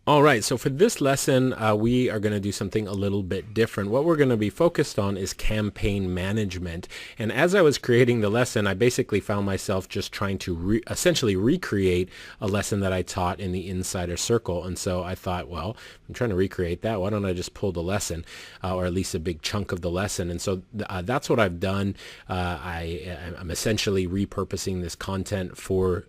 All right, so for this lesson, we are going to do something a little bit different. What we're going to be focused on is campaign management. And as I was creating the lesson, I basically found myself just trying to essentially recreate a lesson that I taught in the Insider Circle. And so I thought, well, I'm trying to recreate that. Why don't I just pull the lesson, or at least a big chunk of the lesson? And so that's what I've done. I'm essentially repurposing this content for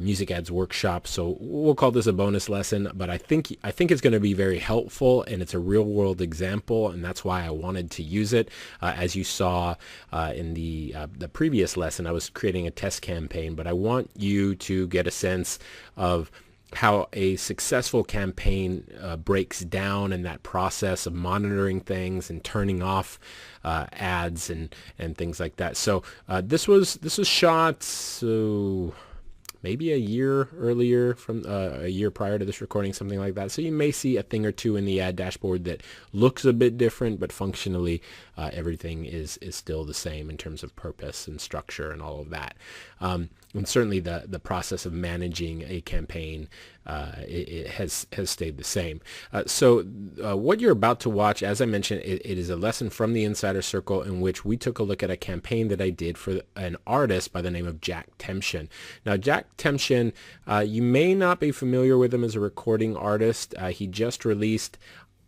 music ads workshop. So we'll call this a bonus lesson, but I think it's going to be very helpful, and it's a real world example, and that's why I wanted to use it. As you saw in the previous lesson, I was creating a test campaign, but I want you to get a sense of how a successful campaign breaks down in that process of monitoring things and turning off ads and things like that. So this was shot maybe a year earlier, from a year prior to this recording, something like that. So you may see a thing or two in the ad dashboard that looks a bit different, but functionally everything is still the same in terms of purpose and structure and all of that. And certainly the process of managing a campaign it has stayed the same. So what you're about to watch, as I mentioned, it is a lesson from the Insider Circle in which we took a look at a campaign that I did for an artist by the name of Jack Tempchin. Now, Jack Tempchin, you may not be familiar with him as a recording artist. He just released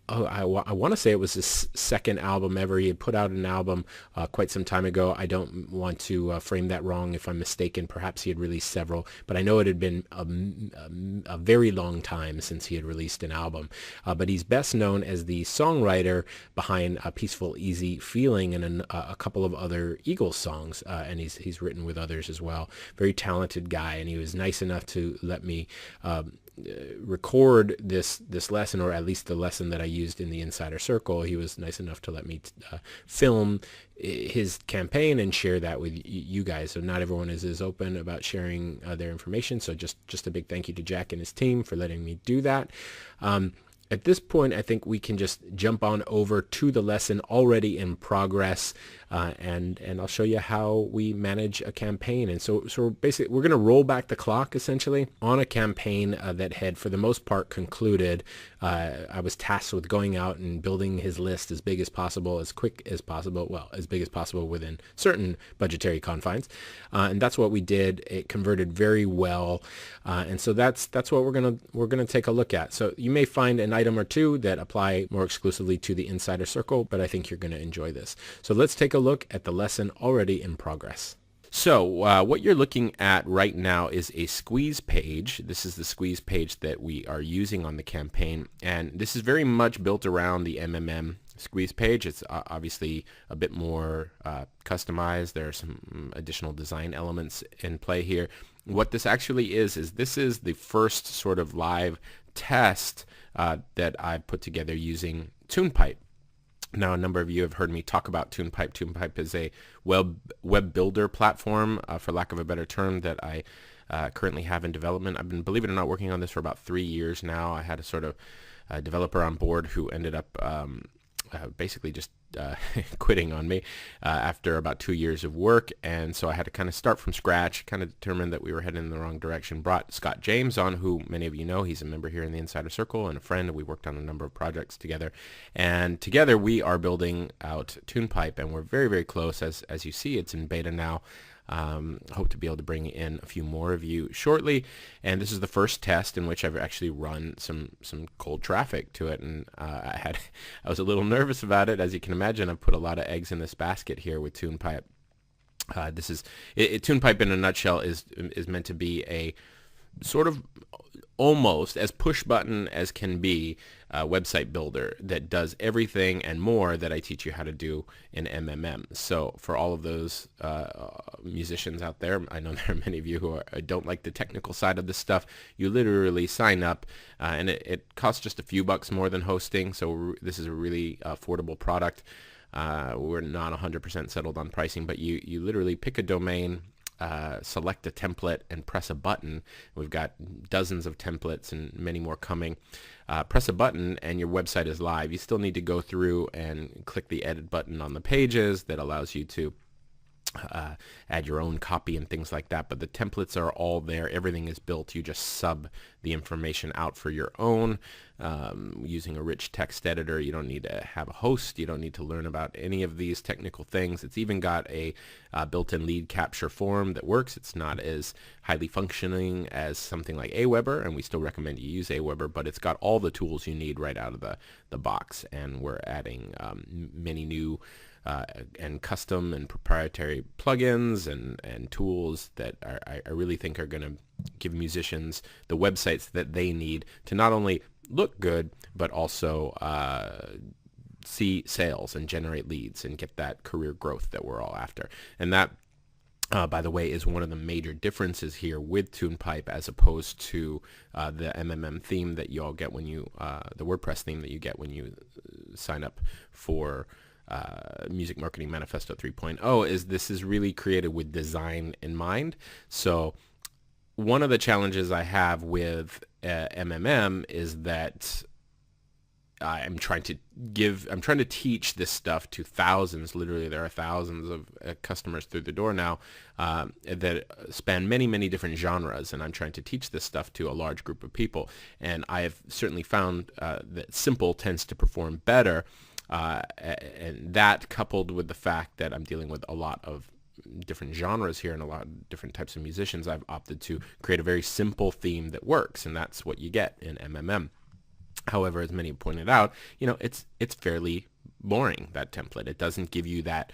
I want to say it was his second album ever. He had put out an album quite some time ago. I don't want to frame that wrong if I'm mistaken. Perhaps he had released several, but I know it had been a very long time since he had released an album. But he's best known as the songwriter behind Peaceful Easy Feeling and a couple of other Eagles songs, and he's written with others as well. Very talented guy, and he was nice enough to let me record this lesson, or at least the lesson that I used in the Insider Circle. He was nice enough to let me film his campaign and share that with you guys. So not everyone is as open about sharing their information. So just a big thank you to Jack and his team for letting me do that. At this point, I think we can just jump on over to the lesson already in progress, and I'll show you how we manage a campaign. And so basically, we're going to roll back the clock essentially on a campaign that had, for the most part, concluded. I was tasked with going out and building his list as big as possible, as quick as possible, well, as big as possible within certain budgetary confines, and that's what we did. It converted very well, and so that's what we're gonna take a look at. So you may find an item or two that apply more exclusively to the Insider Circle, but I think you're going to enjoy this. So let's take a look at the lesson already in progress. So what you're looking at right now is a squeeze page. This is the squeeze page that we are using on the campaign, and this is very much built around the MMM squeeze page. It's obviously a bit more customized. There are some additional design elements in play here. What this actually is this is the first sort of live test that I put together using TunePipe. Now, a number of you have heard me talk about TunePipe. TunePipe is a web builder platform, for lack of a better term, that I currently have in development. I've been, believe it or not, working on this for about 3 years now. I had a sort of developer on board who ended up basically just quitting on me after about 2 years of work, and so I had to kind of start from scratch, kind of determined that we were heading in the wrong direction. Brought Scott James on, who many of you know. He's a member here in the Insider Circle and a friend. We worked on a number of projects together, and together we are building out TunePipe, and we're very, very close. As you see, it's in beta now. Hope to be able to bring in a few more of you shortly, and this is the first test in which I've actually run some cold traffic to it, and I was a little nervous about it. As you can imagine, I've put a lot of eggs in this basket here with TunePipe. This is TunePipe in a nutshell is meant to be a sort of almost as push button as can be website builder that does everything and more that I teach you how to do in MMM. So for all of those musicians out there, I know there are many of you who don't like the technical side of this stuff. You literally sign up, and it costs just a few bucks more than hosting. So this is a really affordable product. We're not 100% settled on pricing, but you literally pick a domain, select a template, and press a button. We've got dozens of templates and many more coming. Press a button and your website is live. You still need to go through and click the edit button on the pages that allows you to add your own copy and things like that. But the templates are all there. Everything is built. You just sub the information out for your own using a rich text editor. You don't need to have a host. You don't need to learn about any of these technical things. It's even got a built-in lead capture form that works. It's not as highly functioning as something like Aweber, and we still recommend you use Aweber, but it's got all the tools you need right out of the box. And we're adding many new and custom and proprietary plugins and tools that I really think are going to give musicians the websites that they need to not only look good, but also see sales and generate leads and get that career growth that we're all after. And that, by the way, is one of the major differences here with TunePipe as opposed to the MMM theme that you all get when you, the WordPress theme that you get when you sign up for Music Marketing Manifesto 3.0, is this is really created with design in mind. So one of the challenges I have with MMM is that I'm trying to teach this stuff to thousands. Literally, there are thousands of customers through the door now that span many, many different genres, and I'm trying to teach this stuff to a large group of people. And I have certainly found that simple tends to perform better. And that, coupled with the fact that I'm dealing with a lot of different genres here and a lot of different types of musicians, I've opted to create a very simple theme that works, and that's what you get in MMM. However, as many pointed out, it's fairly boring, that template. It doesn't give you that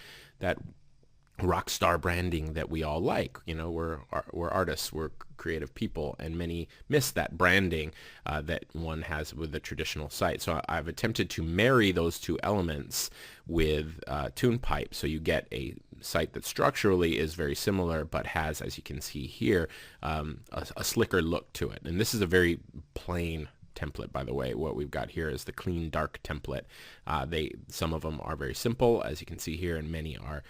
rock star branding that we all like. We're artists, we're creative people, and many miss that branding that one has with the traditional site. So I've attempted to marry those two elements with TunePipe, so you get a site that structurally is very similar, but has, as you can see here, a slicker look to it. And this is a very plain template, by the way. What we've got here is the clean dark template. Some of them are very simple, as you can see here, and many are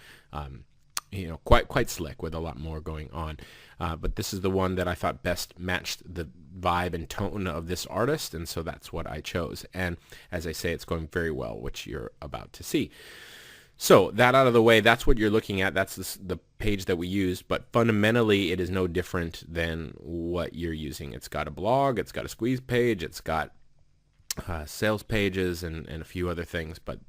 quite slick with a lot more going on. But this is the one that I thought best matched the vibe and tone of this artist, and so that's what I chose. And as I say, it's going very well, which you're about to see. So that out of the way, that's what you're looking at. That's the page that we used, but fundamentally it is no different than what you're using. It's got a blog, it's got a squeeze page, it's got sales pages and a few other things, but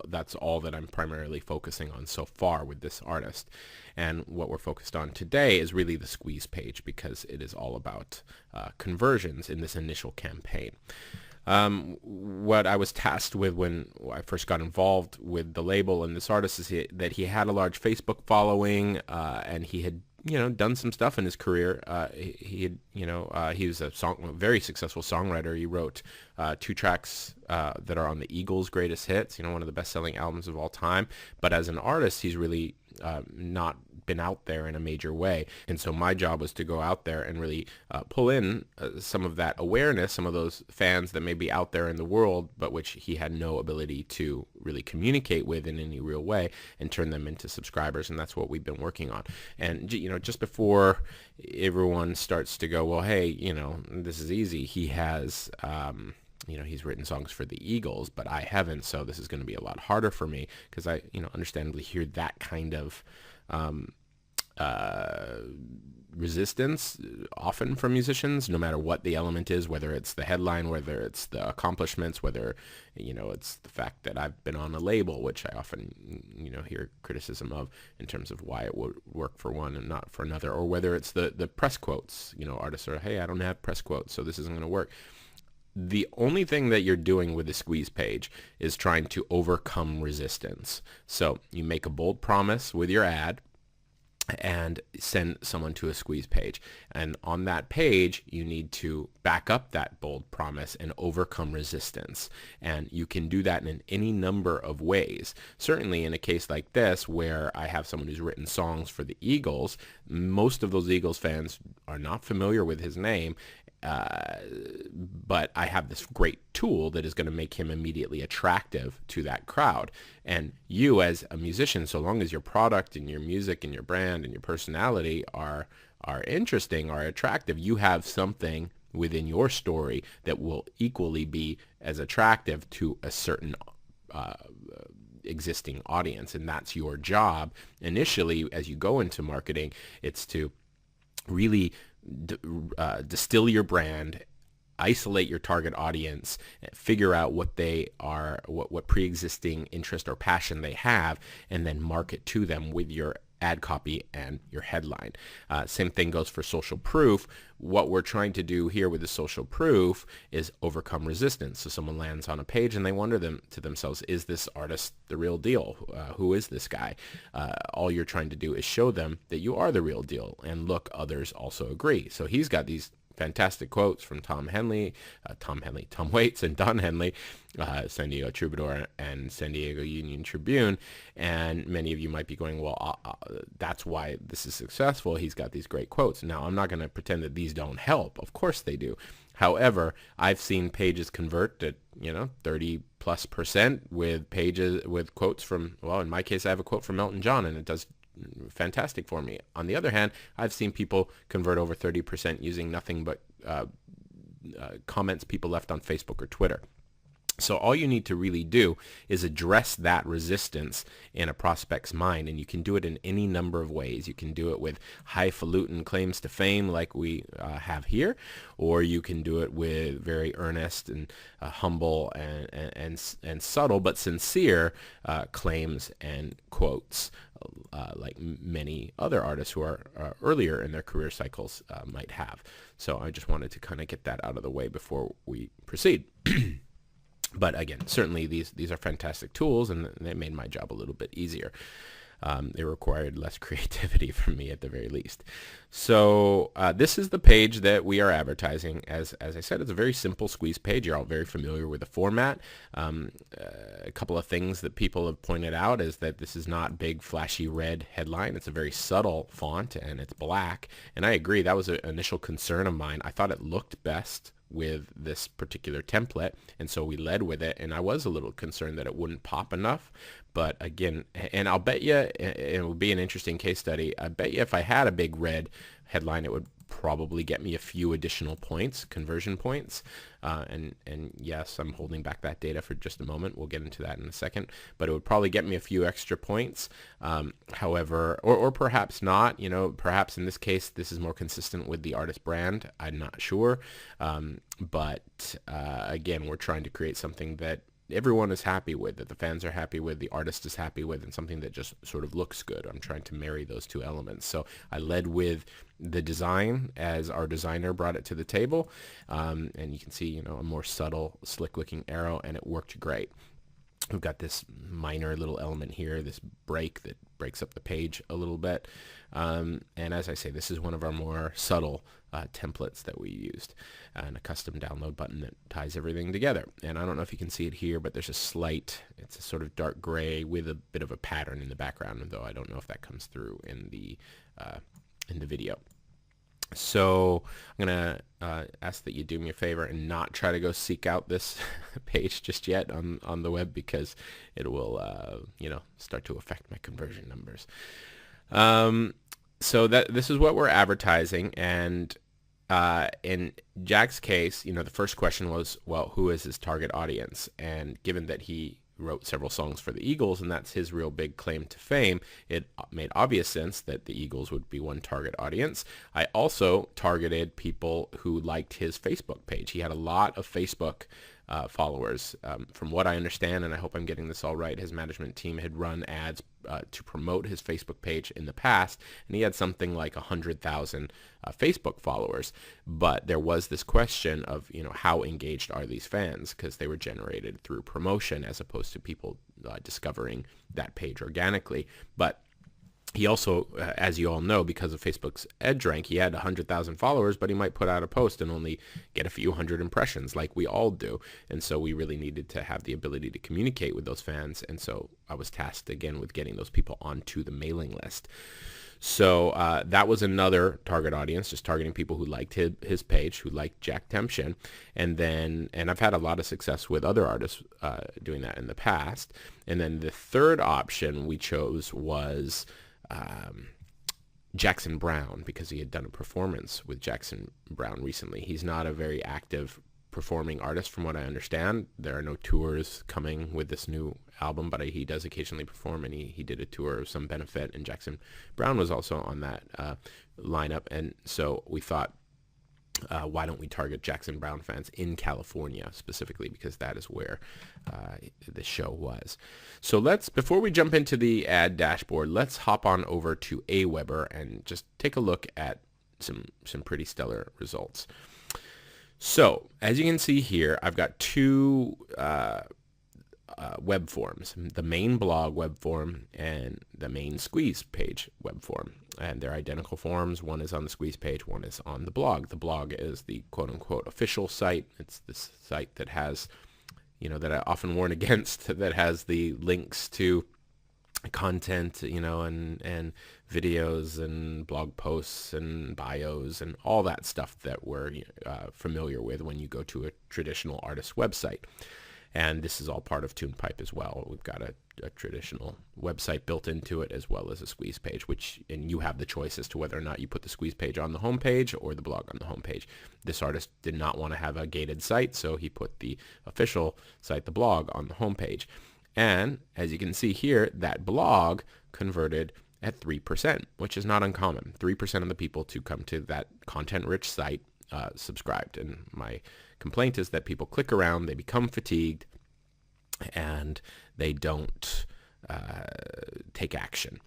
that's all that I'm primarily focusing on so far with this artist. And what we're focused on today is really the squeeze page, because it is all about conversions in this initial campaign. What I was tasked with when I first got involved with the label and this artist is that he had a large Facebook following, and he had done some stuff in his career. He was a very successful songwriter. He wrote 2 tracks that are on the Eagles' greatest hits, one of the best-selling albums of all time. But as an artist, he's really not been out there in a major way. And so my job was to go out there and really pull in some of that awareness, some of those fans that may be out there in the world, but which he had no ability to really communicate with in any real way, and turn them into subscribers. And that's what we've been working on. And, just before everyone starts to go, well, hey, this is easy. He has, he's written songs for the Eagles, but I haven't, so this is going to be a lot harder for me, because I, understandably hear that kind of resistance often from musicians, no matter what the element is, whether it's the headline, whether it's the accomplishments, whether, it's the fact that I've been on a label, which I often, hear criticism of in terms of why it would work for one and not for another, or whether it's the press quotes, artists are, hey, I don't have press quotes, so this isn't going to work. The only thing that you're doing with the squeeze page is trying to overcome resistance. So you make a bold promise with your ad and send someone to a squeeze page. And on that page, you need to back up that bold promise and overcome resistance. And you can do that in any number of ways. Certainly in a case like this, where I have someone who's written songs for the Eagles, most of those Eagles fans are not familiar with his name, but I have this great tool that is going to make him immediately attractive to that crowd. And you as a musician, so long as your product and your music and your brand and your personality are interesting, are attractive, you have something within your story that will equally be as attractive to a certain existing audience, and that's your job initially as you go into marketing. It's to really distill your brand, isolate your target audience, figure out what they are, what pre-existing interest or passion they have, and then market to them with your ad copy and your headline. Same thing goes for social proof. What we're trying to do here with the social proof is overcome resistance. So someone lands on a page and they wonder to themselves, is this artist the real deal? Who is this guy? All you're trying to do is show them that you are the real deal. And look, others also agree. So he's got these fantastic quotes from Tom Waits and Don Henley, San Diego Troubadour and San Diego Union Tribune. And many of you might be going, well, that's why this is successful. He's got these great quotes. Now, I'm not going to pretend that these don't help. Of course they do. However, I've seen pages convert at 30+% with quotes from, well, in my case, I have a quote from Elton John, and it does fantastic for me. On the other hand, I've seen people convert over 30% using nothing but comments people left on Facebook or Twitter. So all you need to really do is address that resistance in a prospect's mind, and you can do it in any number of ways. You can do it with highfalutin claims to fame like we have here, or you can do it with very earnest and humble and subtle but sincere claims and quotes, like many other artists who are earlier in their career cycles might have. So I just wanted to kind of get that out of the way before we proceed. But again, certainly these are fantastic tools, and they made my job a little bit easier. It required less creativity from me at the very least. So this is the page that we are advertising. As I said, it's a very simple squeeze page. You're all very familiar with the format. A couple of things that people have pointed out is that this is not big, flashy red headline. It's a very subtle font, and it's black. And I agree. That was an initial concern of mine. I thought it looked best with this particular template, and so we led with it, and I was a little concerned that it wouldn't pop enough. But again, and I'll bet you it would be an interesting case study. I bet you if I had a big red headline, it would probably get me a few additional points, conversion points. And yes, I'm holding back that data for just a moment. We'll get into that in a second. But it would probably get me a few extra points. However, or perhaps not. Perhaps in this case, this is more consistent with the artist brand. I'm not sure. But again, we're trying to create something that everyone is happy with, that the fans are happy with, the artist is happy with, and something that just sort of looks good. I'm trying to marry those two elements. So I led with the design as our designer brought it to the table. And you can see, a more subtle, slick-looking arrow, and it worked great. We've got this minor little element here, this break that breaks up the page a little bit. And as I say, this is one of our more subtle templates that we used, and a custom download button that ties everything together. And I don't know if you can see it here, but there's it's a sort of dark gray with a bit of a pattern in the background, though I don't know if that comes through in the video. So I'm going to ask that you do me a favor and not try to go seek out this page just yet on the web, because it will, start to affect my conversion numbers. So this is what we're advertising. And in Jack's case, the first question was, well, who is his target audience? And given that he wrote several songs for the Eagles, and that's his real big claim to fame, it made obvious sense that the Eagles would be one target audience. I also targeted people who liked his Facebook page. He had a lot of Facebook followers. From what I understand, and I hope I'm getting this all right, his management team had run ads to promote his Facebook page in the past, and he had something like 100,000 Facebook followers. But there was this question of, how engaged are these fans, because they were generated through promotion as opposed to people discovering that page organically. But he also, as you all know, because of Facebook's EdgeRank, he had 100,000 followers, but he might put out a post and only get a few hundred impressions like we all do. And so we really needed to have the ability to communicate with those fans. And so I was tasked again with getting those people onto the mailing list. So that was another target audience, just targeting people who liked his page, who liked Jack Tempchin. And I've had a lot of success with other artists doing that in the past. And then the third option we chose was Jackson Browne, because he had done a performance with Jackson Browne recently. He's not a very active performing artist from what I understand. There are no tours coming with this new album, but he does occasionally perform, and he did a tour of some benefit, and Jackson Browne was also on that lineup. And so we thought, why don't we target Jackson Browne fans in California specifically, because that is where the show was. So before we jump into the ad dashboard, let's hop on over to Aweber and just take a look at some pretty stellar results. So as you can see here, I've got two web forms, the main blog web form and the main squeeze page web form. And they're identical forms. One is on the squeeze page, one is on the blog. The blog is the quote-unquote official site. It's this site that has, that I often warn against, that has the links to content, and videos and blog posts and bios and all that stuff that we're familiar with when you go to a traditional artist website. And this is all part of TunePipe as well. We've got a traditional website built into it, as well as a squeeze page, and you have the choice as to whether or not you put the squeeze page on the homepage or the blog on the homepage. This artist did not want to have a gated site, so he put the official site, the blog, on the homepage. And as you can see here, that blog converted at 3%, which is not uncommon. 3% of the people to come to that content-rich site subscribed. And my complaint is that people click around, they become fatigued, and they don't take action.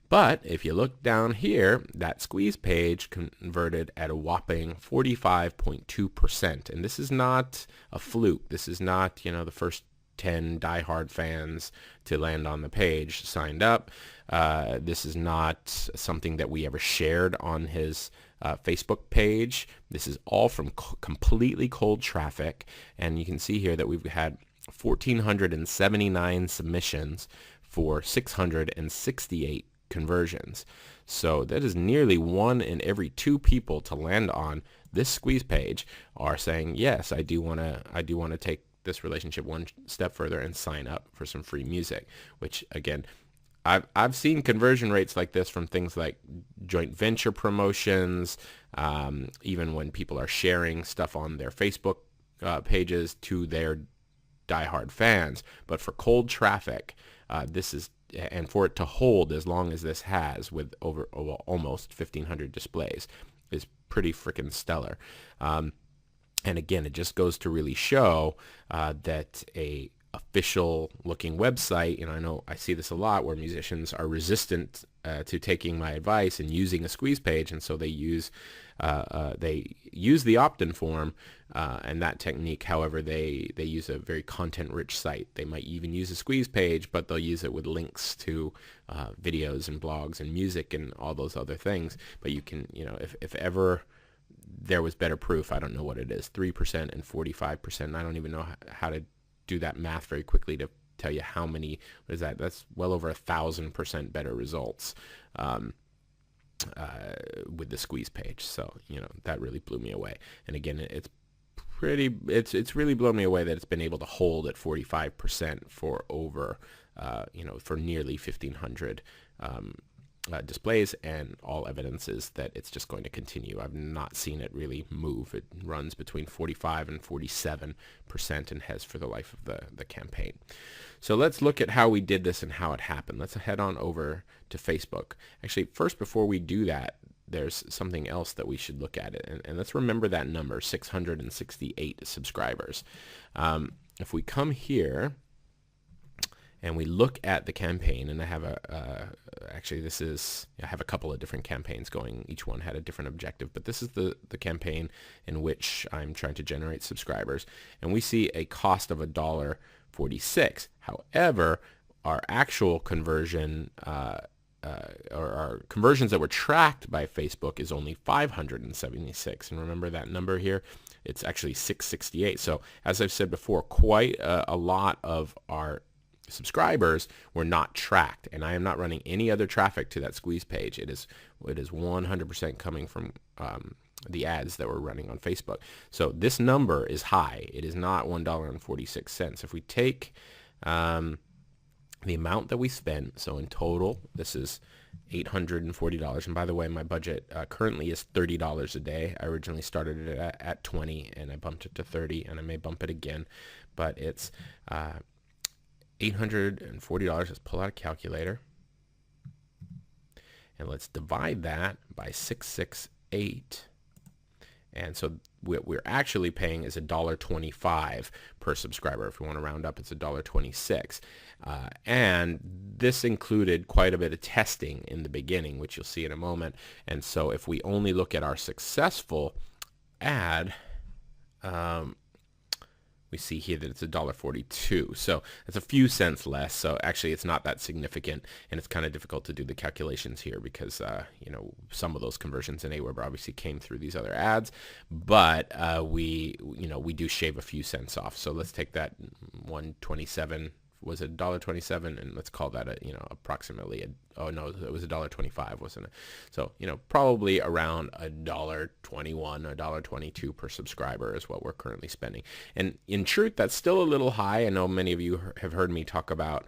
But if you look down here, that squeeze page converted at a whopping 45.2%. And this is not a fluke. This is not, the first 10 diehard fans to land on the page signed up. This is not something that we ever shared on his Facebook page. This is all from completely cold traffic. And you can see here that we've had 1,479 submissions for 668 conversions. So that is nearly 1 in every 2 people to land on this squeeze page are saying, yes, I do want to take this relationship one step further and sign up for some free music, which again, I've seen conversion rates like this from things like joint venture promotions, even when people are sharing stuff on their Facebook pages to their diehard fans. But for cold traffic, and for it to hold as long as this has, with over almost 1,500 displays, is pretty freaking stellar. And again, it just goes to really show that a official looking website, I know I see this a lot where musicians are resistant to taking my advice and using a squeeze page, and so they use the opt-in form and that technique. However, they use a very content-rich site. They might even use a squeeze page, but they'll use it with links to videos and blogs and music and all those other things. But you can, if ever there was better proof, I don't know what it is, 3% and 45%. I don't even know how to do that math very quickly to tell you how many. What is that? That's well over 1,000% better results with the squeeze page. So that really blew me away. And again, it's really blown me away that it's been able to hold at 45% for over for nearly 1,500 displays, and all evidence is that it's just going to continue. I've not seen it really move. It runs between 45 and 47% and has for the life of the campaign. So let's look at how we did this and how it happened. Let's head on over to Facebook. Actually, first, before we do that, there's something else that we should look at it, and let's remember that number, 668 subscribers. If we come here and we look at the campaign, and I have I have a couple of different campaigns going. Each one had a different objective, but this is the campaign in which I'm trying to generate subscribers, and we see a cost of $1.46. However, our actual conversion, or our conversions that were tracked by Facebook, is only 576. And remember that number here? It's actually 668. So as I've said before, quite a lot of our subscribers were not tracked, and I am not running any other traffic to that squeeze page. It is 100% coming from the ads that we're running on Facebook. So this number is high. It is not $1.46. If we take the amount that we spent, so in total, this is $840. And by the way, my budget currently is $30 a day. I originally started it at 20 and I bumped it to 30, and I may bump it again, but it's $840. Let's pull out a calculator and let's divide that by 668. And so what we're actually paying is $1.25 per subscriber. If we want to round up, it's $1.26. And this included quite a bit of testing in the beginning, which you'll see in a moment. And so if we only look at our successful ad, we see here that it's $1.42. So it's a few cents less. So actually it's not that significant, and it's kind of difficult to do the calculations here because, some of those conversions in AWeber obviously came through these other ads, but we do shave a few cents off. So let's take that 127, was it $1.27? And let's call that approximately it was $1.25, wasn't it? So, probably around $1.21, $1.22 per subscriber is what we're currently spending. And in truth, that's still a little high. I know many of you have heard me talk about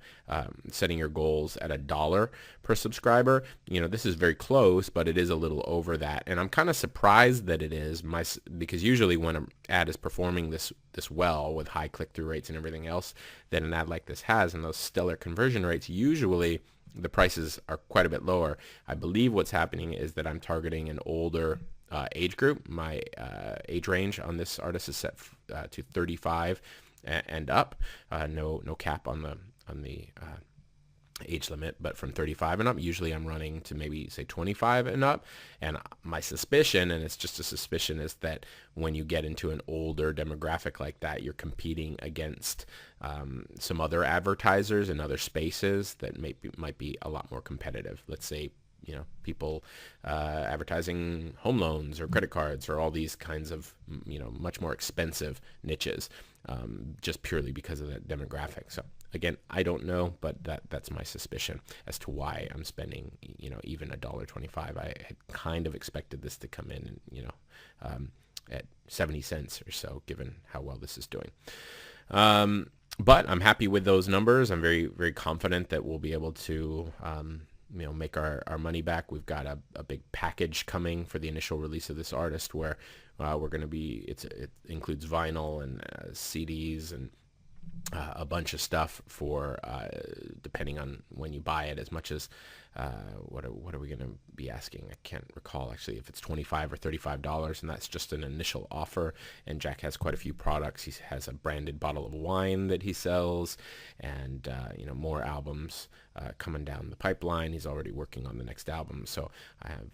setting your goals at $1 per subscriber. This is very close, but it is a little over that. And I'm kind of surprised that it is, because usually when an ad is performing this well with high click-through rates and everything else that an ad like this has, and those stellar conversion rates, usually the prices are quite a bit lower. I believe what's happening is that I'm targeting an older age group. My age range on this artist is set to 35 and up. No cap on the age limit, but from 35 and up. Usually I'm running to maybe say 25 and up. And my suspicion, and it's just a suspicion, is that when you get into an older demographic like that, you're competing against some other advertisers in other spaces that might be a lot more competitive. Let's say, people advertising home loans or credit cards or all these kinds of, much more expensive niches, just purely because of that demographic. So again, I don't know, but that's my suspicion as to why I'm spending, even $1.25. I had kind of expected this to come in, at 70 cents or so, given how well this is doing. But I'm happy with those numbers. I'm very, very confident that we'll be able to, make our money back. We've got a big package coming for the initial release of this artist where we're going to be, it includes vinyl and CDs and a bunch of stuff for, depending on when you buy it, as much as, what are we going to be asking? I can't recall actually if it's $25 or $35, and that's just an initial offer. And Jack has quite a few products. He has a branded bottle of wine that he sells, and more albums coming down the pipeline. He's already working on the next album, so I have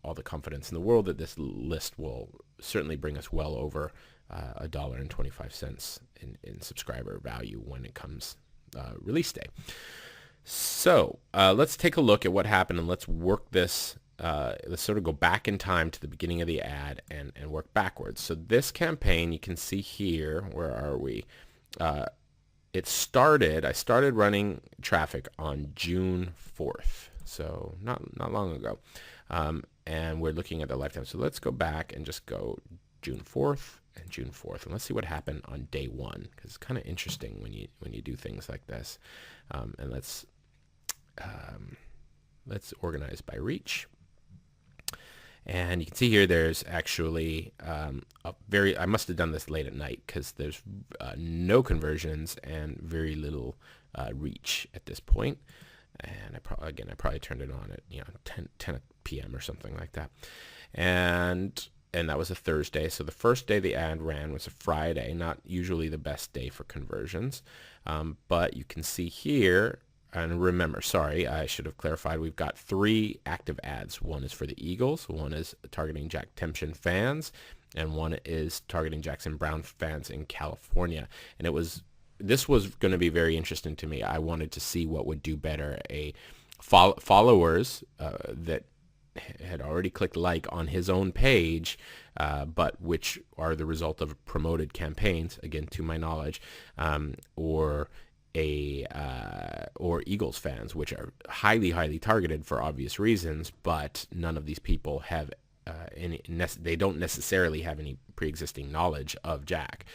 all the confidence in the world that this list will certainly bring us well over $1.25 in subscriber value when it comes release day. So let's take a look at what happened, and let's work this. Let's sort of go back in time to the beginning of the ad and work backwards. So this campaign, you can see here, where are we? I started running traffic on June 4th, so not long ago. And we're looking at the lifetime. So let's go back and just go June 4th and June 4th, and let's see what happened on day one, because it's kind of interesting when you do things like this. And let's organize by reach. And you can see here there's actually I must have done this late at night, because there's no conversions and very little reach at this point. And I probably turned it on at 10 p.m. or something like that. And that was a Thursday. So the first day the ad ran was a Friday, not usually the best day for conversions. But you can see here, and remember, sorry, I should have clarified, we've got 3 active ads. One is for the Eagles, one is targeting Jack Tempchin fans, and one is targeting Jackson Brown fans in California. And this was going to be very interesting to me. I wanted to see what would do better. Followers that had already clicked like on his own page, but which are the result of promoted campaigns, again, to my knowledge, or Eagles fans, which are highly, highly targeted for obvious reasons, but none of these people have they don't necessarily have any pre-existing knowledge of Jack.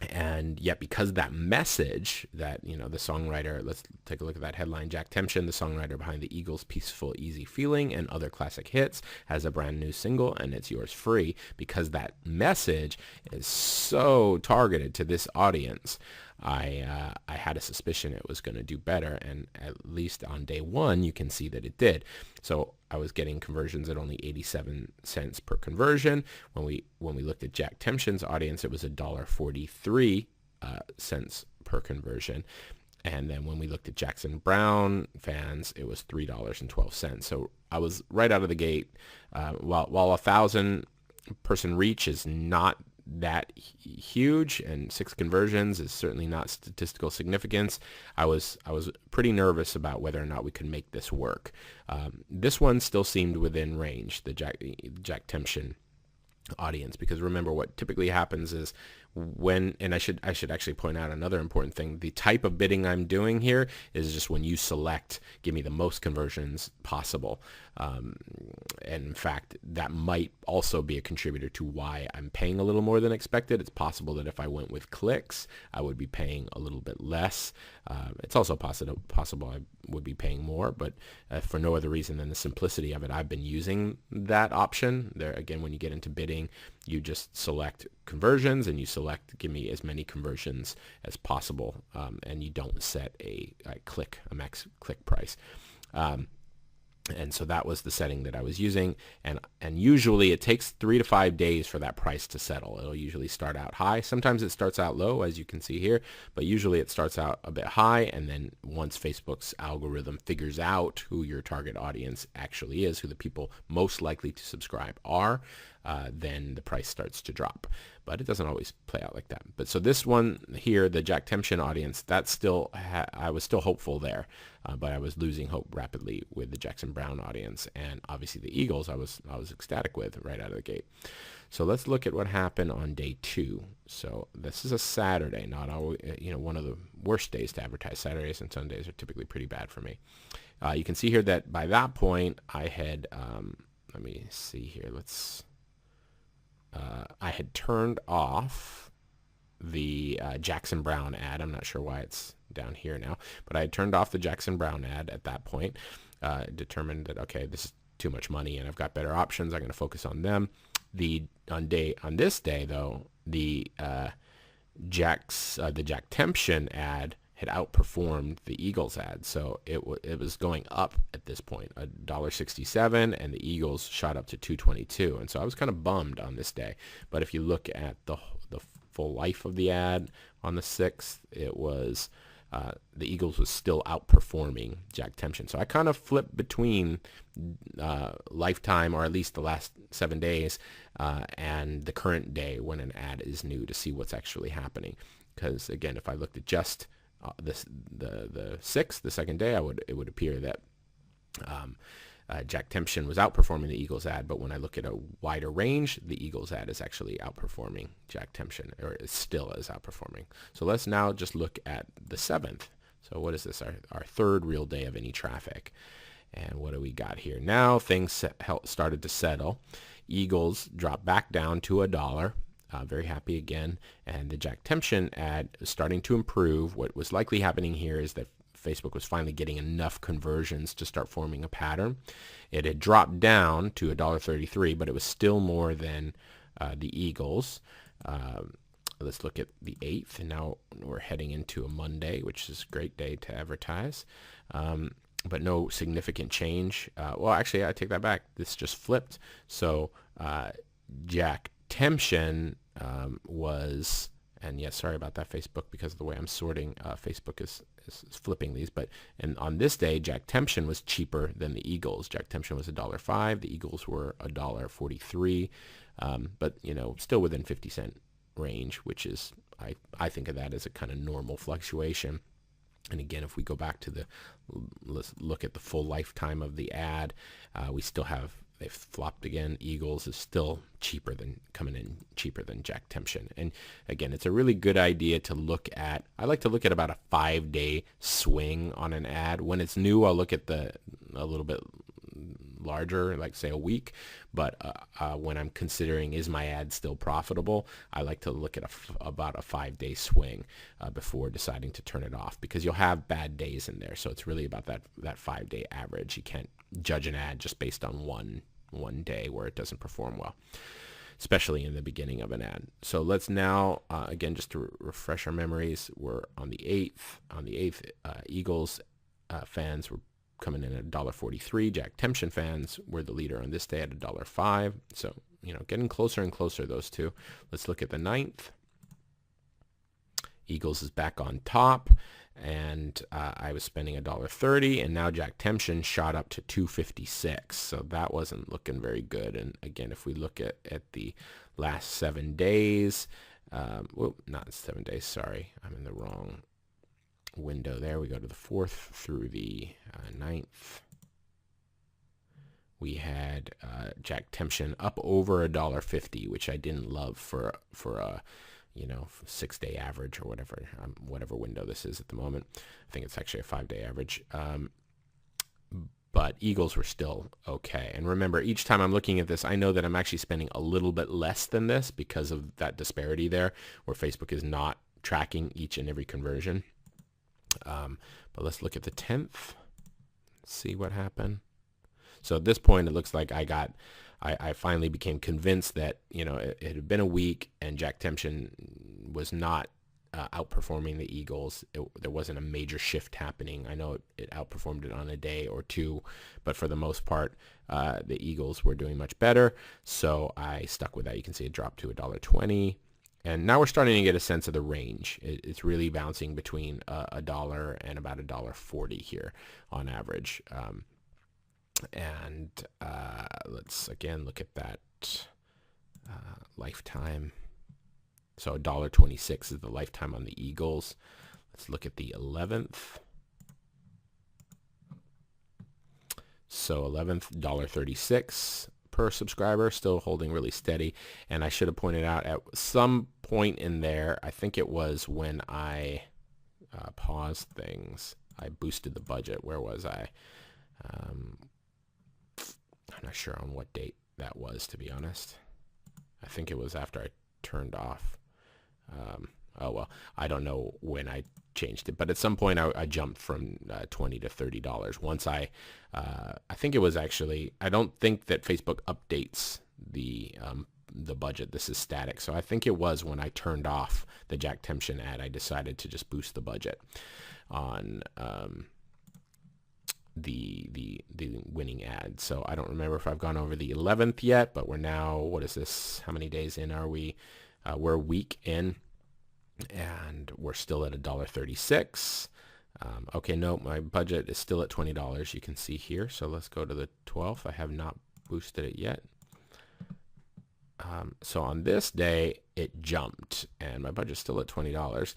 And yet because that message that, the songwriter, let's take a look at that headline, Jack Tempchin, the songwriter behind the Eagles' Peaceful Easy Feeling and other classic hits, has a brand new single and it's yours free. Because that message is so targeted to this audience, I had a suspicion it was going to do better, and at least on day one you can see that it did. So I was getting conversions at only 87 cents per conversion. When we looked at Jack Tempchin's audience, it was $1.43 cents per conversion. And then when we looked at Jackson Brown fans, it was $3.12. So I was right out of the gate. While 1,000 person reach is not that huge, and 6 conversions is certainly not statistical significance, I was pretty nervous about whether or not we could make this work. This one still seemed within range, the Jack Tempchin audience, because remember what typically happens is and I should actually point out another important thing. The type of bidding I'm doing here is just when you select, give me the most conversions possible. And in fact, that might also be a contributor to why I'm paying a little more than expected. It's possible that if I went with clicks, I would be paying a little bit less. It's also possible I would be paying more, but for no other reason than the simplicity of it. I've been using that option. There again, when you get into bidding, you just select conversions and you select give me as many conversions as possible, and you don't set a max click price. And so that was the setting that I was using, and usually it takes 3 to 5 days for that price to settle. It'll usually start out high. Sometimes it starts out low, as you can see here, but usually it starts out a bit high, and then once Facebook's algorithm figures out who your target audience actually is, who the people most likely to subscribe are, then the price starts to drop. But it doesn't always play out like that. But so this one here, the Jack Tempchin audience, that's still I was still hopeful there, but I was losing hope rapidly with the Jackson Brown audience, and obviously the Eagles I was ecstatic with right out of the gate. So let's look at what happened on day 2. So this is a Saturday, not always, one of the worst days to advertise. Saturdays and Sundays are typically pretty bad for me. You can see here that by that point I had let me see here. I had turned off the Jackson Brown ad. I'm not sure why it's down here now, but I had turned off the Jackson Brown ad at that point. Determined that, okay, this is too much money and I've got better options. I'm going to focus on them. On this day though, the Jack Tempchin ad had outperformed the Eagles ad, so it was going up at this point, $1.67, and the Eagles shot up to $2.22, and so I was kind of bummed on this day. But if you look at the full life of the ad on the 6th, it was the Eagles was still outperforming Jack Tempchin. So I kind of flipped between lifetime, or at least the last 7 days, and the current day when an ad is new, to see what's actually happening. Because again, if I looked at just the 6th, the second day, it would appear that Jack Tempchin was outperforming the Eagles ad, but when I look at a wider range, the Eagles ad is actually outperforming Jack Tempchin, or it still is outperforming. So let's now just look at the 7th. So what is this? Our third real day of any traffic. And what do we got here? Now things started to settle. Eagles dropped back down to $1. Very happy again. And the Jack Tempchin ad is starting to improve. What was likely happening here is that Facebook was finally getting enough conversions to start forming a pattern. It had dropped down to $1.33, but it was still more than the Eagles. Let's look at the 8th, and now we're heading into a Monday, which is a great day to advertise. But no significant change. Well, actually, I take that back. This just flipped. So Jack Tempchin was, and yes, sorry about that, Facebook, because of the way I'm sorting, Facebook is flipping these, and on this day, Jack Tempchin was cheaper than the Eagles. Jack Tempchin was $1.05, the Eagles were $1.43, but still within 50-cent range, which is, I think of that as a kind of normal fluctuation. And again, if we go back to let's look at the full lifetime of the ad, we still have, they've flopped again. Eagles is still coming in cheaper than Jack Tempchin. And again, it's a really good idea to look at. I like to look at about a 5-day swing on an ad. When it's new, I'll look at a little bit larger, like say a week. But when I'm considering, is my ad still profitable, I like to look at about a 5-day swing before deciding to turn it off, because you'll have bad days in there. So it's really about that 5-day average. You can't judge an ad just based on one day where it doesn't perform well, especially in the beginning of an ad. So let's now, again, just to refresh our memories, we're on the 8th. On the 8th, Eagles fans were coming in at $1.43. Jack Tempchin fans were the leader on this day at $1.05. So, getting closer and closer, those two. Let's look at the 9th. Eagles is back on top, and I was spending $1.30, and now Jack Tempchin shot up to $2.56. So that wasn't looking very good. And again, if we look at the last 7 days, not 7 days, sorry, I'm in the wrong window there. We go to the 4th through the 9th. We had Jack Tempchin up over $1.50, which I didn't love for a 6-day average or whatever window this is at the moment. I think it's actually a 5-day average. But Eagles were still okay. And remember, each time I'm looking at this, I know that I'm actually spending a little bit less than this because of that disparity there, where Facebook is not tracking each and every conversion. But let's look at the 10th, see what happened. So at this point, it looks like I finally became convinced that, it had been a week and Jack Tempchin was not outperforming the Eagles. There wasn't a major shift happening. I know it outperformed it on a day or two, but for the most part, the Eagles were doing much better. So I stuck with that. You can see it dropped to $1.20. And now we're starting to get a sense of the range. It's really bouncing between $1 and about $1.40 here on average. Let's again look at that lifetime. So $1.26 is the lifetime on the Eagles. Let's look at the 11th. So 11th, $1.36 per subscriber, still holding really steady. And I should have pointed out at some point in there, I think it was when I paused things, I boosted the budget. Where was I? I'm not sure on what date that was, to be honest. I think it was after I turned off. I don't know when I changed it, but at some point I jumped from $20 to $30. Once I think it was actually, I don't think that Facebook updates the budget. This is static. So I think it was when I turned off the Jack Tempchin ad, I decided to just boost the budget on the winning ad. So I don't remember if I've gone over the 11th yet, but we're now, what is this? How many days in are we? We're a week in, and we're still at $1.36. Okay, no, my budget is still at $20. You can see here. So let's go to the 12th. I have not boosted it yet. So on this day, it jumped, and my budget's still at $20.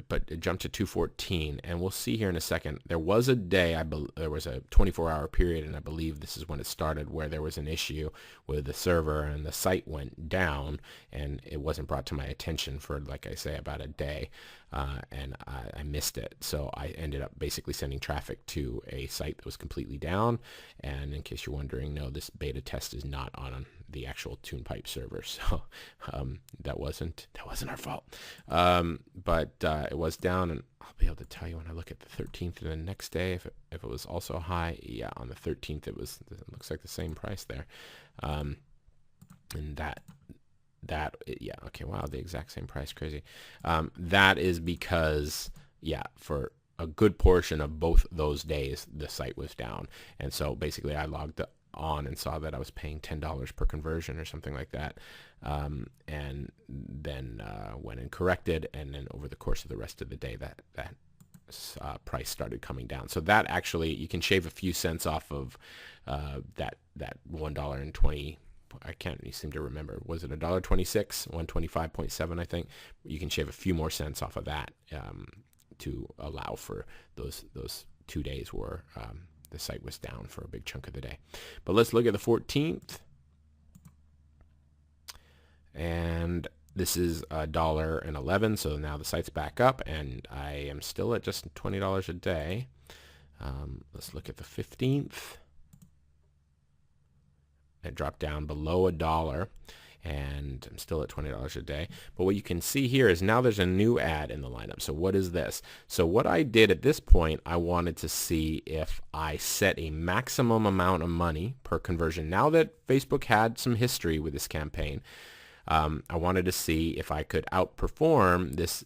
But it jumped to 214, and we'll see here in a second. There was a day, there was a 24-hour period, and I believe this is when it started, where there was an issue with the server and the site went down, and it wasn't brought to my attention for, like I say, about a day, and I missed it. So I ended up basically sending traffic to a site that was completely down. And in case you're wondering, no, this beta test is not on the actual TunePipe server, so that wasn't our fault. But it was down, and I'll be able to tell you when I look at the 13th and the next day if it was also high. Yeah, on the 13th it looks like the same price there, and yeah, okay, wow, the exact same price, crazy. That is because, yeah, for a good portion of both those days the site was down, and so basically I logged on and saw that I was paying $10 per conversion or something like that, and then went and corrected, and then over the course of the rest of the day that price started coming down. So that actually, you can shave a few cents off of that $1.20. I can't really seem to remember. Was it $1.26? 125.7, I think. You can shave a few more cents off of that to allow for those 2 days where the site was down for a big chunk of the day. But let's look at the 14th. And this is $1.11. So now the site's back up, and I am still at just $20 a day. Let's look at the 15th. It dropped down below $1, and I'm still at $20 a day. But what you can see here is now there's a new ad in the lineup. So what is this? So what I did at this point, I wanted to see if I set a maximum amount of money per conversion. Now that Facebook had some history with this campaign, I wanted to see if I could outperform this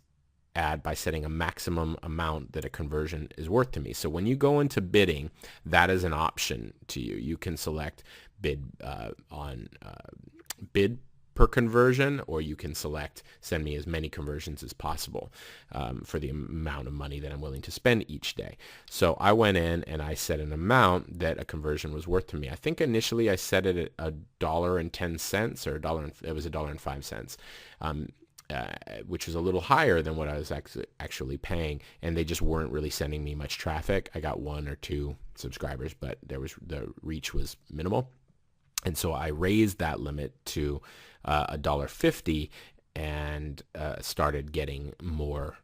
ad by setting a maximum amount that a conversion is worth to me. So when you go into bidding, that is an option to you. You can select bid on bid per conversion, or you can select send me as many conversions as possible for the amount of money that I'm willing to spend each day. So I went in and I set an amount that a conversion was worth to me. I think initially I set it at $1.10 or it was $1.05, which was a little higher than what I was actually paying, and they just weren't really sending me much traffic. I got 1 or 2 subscribers, but the reach was minimal. And so I raised that limit to $1.50 and started getting more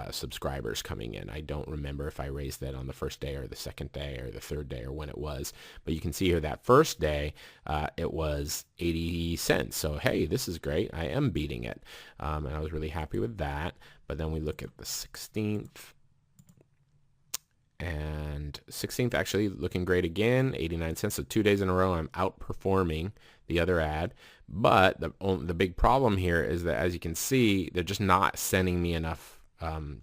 subscribers coming in. I don't remember if I raised that on the first day or the second day or the third day or when it was, but you can see here that first day it was 80 cents. So hey, this is great. I am beating it, and I was really happy with that. But then we look at the 16th. And 16th actually looking great again, 89 cents. So 2 days in a row I'm outperforming the other ad. But the big problem here is that, as you can see, they're just not sending me enough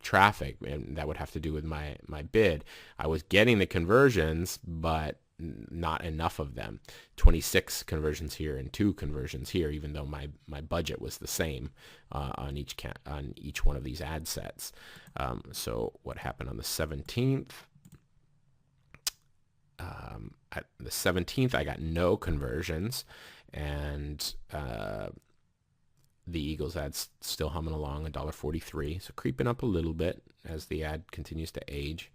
traffic, and that would have to do with my bid. I was getting the conversions, but not enough of them. 26 conversions here and 2 conversions here, even though my budget was the same on each one of these ad sets. So what happened on the 17th? At the 17th, I got no conversions, and the Eagles ad's still humming along, $1.43, so creeping up a little bit as the ad continues to age.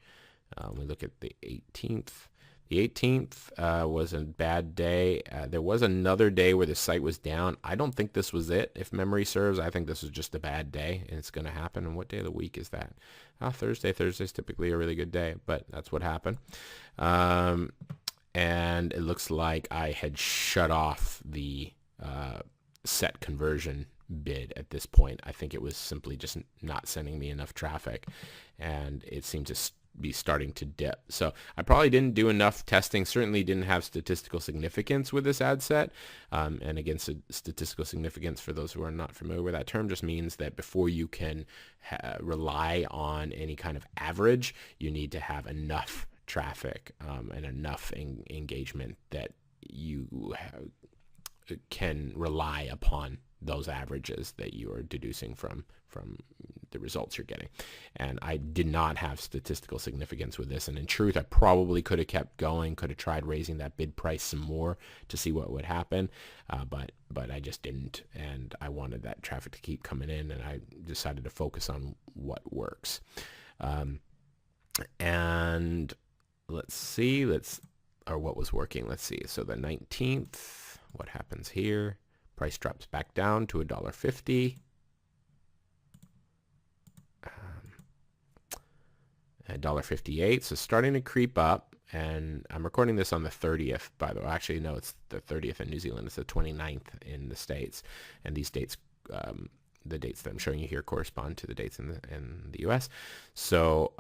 We look at the 18th. The 18th was a bad day. There was another day where the site was down. I don't think this was it, if memory serves. I think this was just a bad day, and it's going to happen. And what day of the week is that? Thursday. Thursday's typically a really good day, but that's what happened. And it looks like I had shut off the set conversion bid at this point. I think it was simply just not sending me enough traffic, and it seemed to be starting to dip. So I probably didn't do enough testing, certainly didn't have statistical significance with this ad set. And again, statistical significance, for those who are not familiar with that term, just means that before you can rely on any kind of average, you need to have enough traffic and enough engagement that you can rely upon those averages that you are deducing from the results you're getting. And I did not have statistical significance with this, and in truth I probably could have kept going, could have tried raising that bid price some more to see what would happen, but I just didn't, and I wanted that traffic to keep coming in, and I decided to focus on what works. And let's see, what was working. Let's see, so the 19th, what happens here? Price drops back down to $1.50. $1.58, so starting to creep up, and I'm recording this on the 30th, by the way. Actually, no, it's the 30th in New Zealand. It's the 29th in the States, and these dates, the dates that I'm showing you here, correspond to the dates in the U.S. So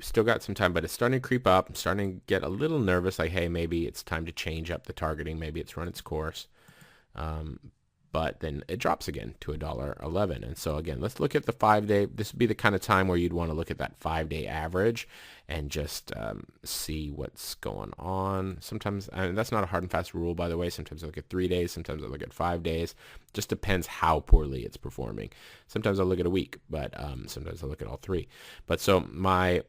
still got some time, but it's starting to creep up. I'm starting to get a little nervous, like, hey, maybe it's time to change up the targeting. Maybe it's run its course. But then it drops again to $1.11. And so again, let's look at the 5-day. This would be the kind of time where you'd want to look at that 5-day average and just see what's going on. Sometimes, and that's not a hard and fast rule, by the way. Sometimes I look at 3 days. Sometimes I look at 5 days. Just depends how poorly it's performing. Sometimes I'll look at a week, but sometimes I'll look at all 3. But so my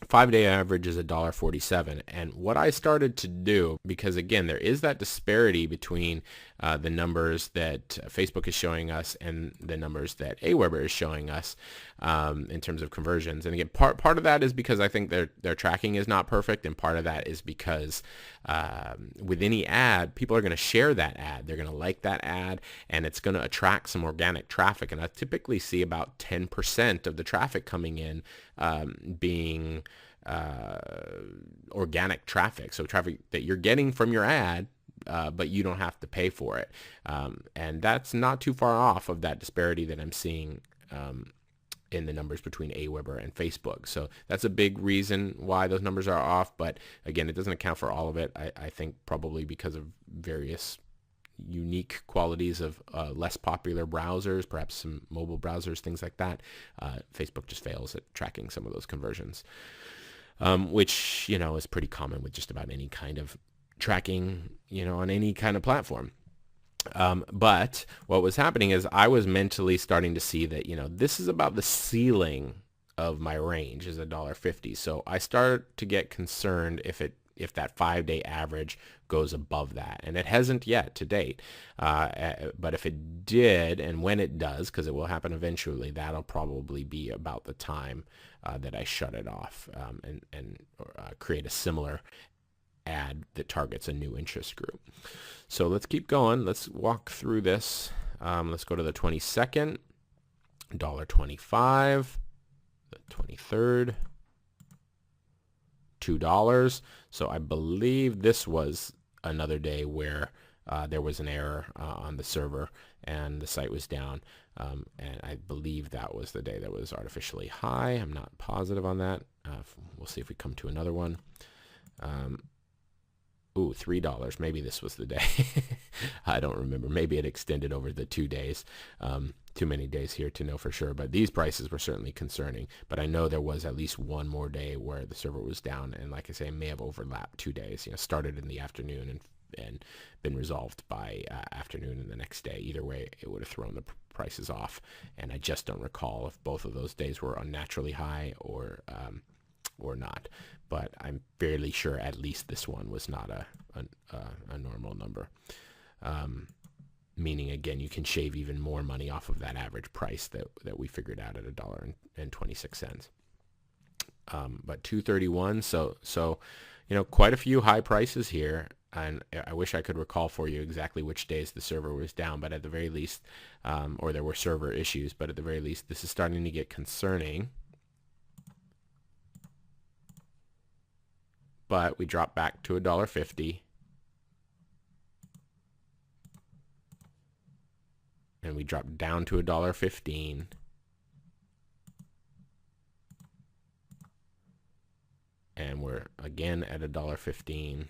5-day average is $1.47, and what I started to do, because again there is that disparity between the numbers that Facebook is showing us and the numbers that Aweber is showing us in terms of conversions. And again, part of that is because I think their tracking is not perfect, and part of that is because with any ad, people are going to share that ad, they're going to like that ad, and it's going to attract some organic traffic. And I typically see about 10% of the traffic coming in being organic traffic, so traffic that you're getting from your ad but you don't have to pay for it. And that's not too far off of that disparity that I'm seeing in the numbers between Aweber and Facebook. So that's a big reason why those numbers are off. But again, it doesn't account for all of it. I think probably because of various unique qualities of less popular browsers, perhaps some mobile browsers, things like that. Facebook just fails at tracking some of those conversions, which, is pretty common with just about any kind of tracking, on any kind of platform. But what was happening is I was mentally starting to see that, this is about the ceiling of my range is $1.50. So I started to get concerned if that 5-day average goes above that. And it hasn't yet to date. But if it did, and when it does, because it will happen eventually, that'll probably be about the time that I shut it off and create a similar ad that targets a new interest group. So let's keep going. Let's walk through this. Let's go to the 22nd, $1.25, the 23rd, $2. So I believe this was another day where there was an error on the server and the site was down. And I believe that was the day that was artificially high. I'm not positive on that. We'll see if we come to another one. $3. Maybe this was the day. I don't remember. Maybe it extended over the 2 days. Too many days here to know for sure. But these prices were certainly concerning. But I know there was at least one more day where the server was down. And like I say, it may have overlapped 2 days. Started in the afternoon and been resolved by afternoon and the next day. Either way, it would have thrown the prices off. And I just don't recall if both of those days were unnaturally high or not, but I'm fairly sure at least this one was not a normal number. Meaning, again, you can shave even more money off of that average price that we figured out at $1.26. But $2.31, so quite a few high prices here, and I wish I could recall for you exactly which days the server was down, but at the very least, or there were server issues, but at the very least, this is starting to get concerning. But we dropped back to $1.50. And we dropped down to $1.15. And we're again at $1.15.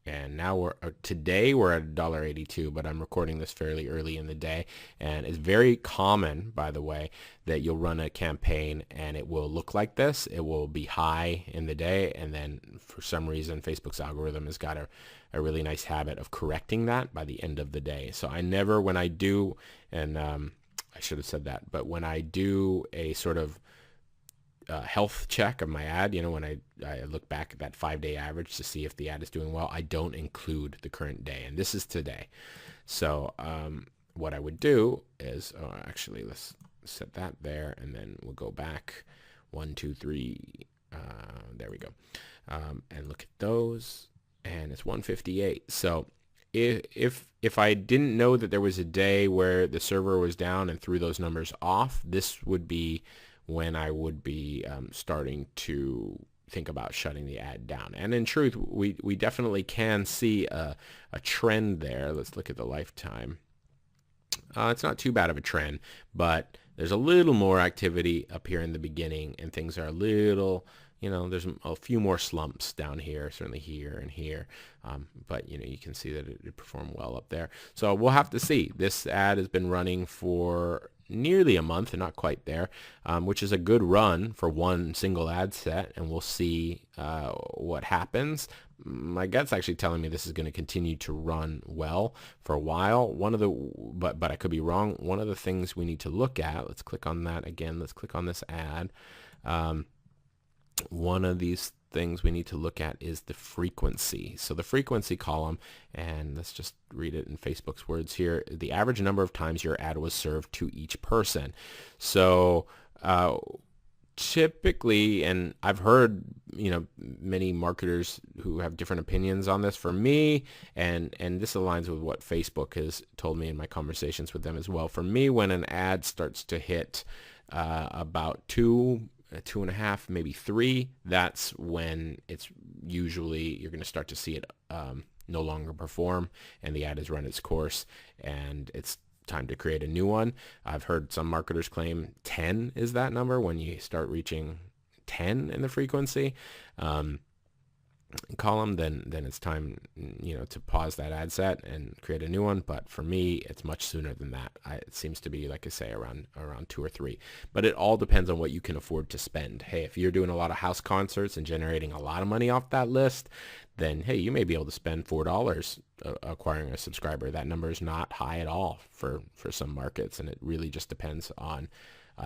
And now today we're at $1.82, but I'm recording this fairly early in the day. And it's very common, by the way, that you'll run a campaign and it will look like this. It will be high in the day, and then for some reason, Facebook's algorithm has got a really nice habit of correcting that by the end of the day. So I never, when I do, and I should have said that, but when I do a sort of health check of my ad, when I look back at that 5-day average to see if the ad is doing well, I don't include the current day, and this is today. So what I would do is, actually, let's set that there, and then we'll go back 1, 2, 3. There we go, and look at those, and it's 158. So if I didn't know that there was a day where the server was down and threw those numbers off, this would be when I would be starting to think about shutting the ad down. And in truth, we definitely can see a trend there. Let's look at the lifetime. It's not too bad of a trend, but there's a little more activity up here in the beginning, and things are a little, there's a few more slumps down here, certainly here and here. But, you can see that it performed well up there. So we'll have to see. This ad has been running for nearly a month, and not quite there, which is a good run for one single ad set, and we'll see what happens. My gut's actually telling me this is going to continue to run well for a while. But I could be wrong. One of the things we need to look at, let's click on that again. Let's click on this ad. One of these things we need to look at is the frequency. So the frequency column, and let's just read it in Facebook's words here, the average number of times your ad was served to each person. So typically, and I've heard, many marketers who have different opinions on this. For me, and this aligns with what Facebook has told me in my conversations with them as well. For me, when an ad starts to hit about 2 2.5, maybe 3, that's when it's usually you're going to start to see it no longer perform and the ad has run its course and it's time to create a new one. I've heard some marketers claim 10 is that number when you start reaching 10 in the frequency column, then it's time, to pause that ad set and create a new one. But for me, it's much sooner than that. It seems to be, like I say, around 2 or 3. But it all depends on what you can afford to spend. Hey, if you're doing a lot of house concerts and generating a lot of money off that list, then hey, you may be able to spend $4 acquiring a subscriber. That number is not high at all for some markets, and it really just depends on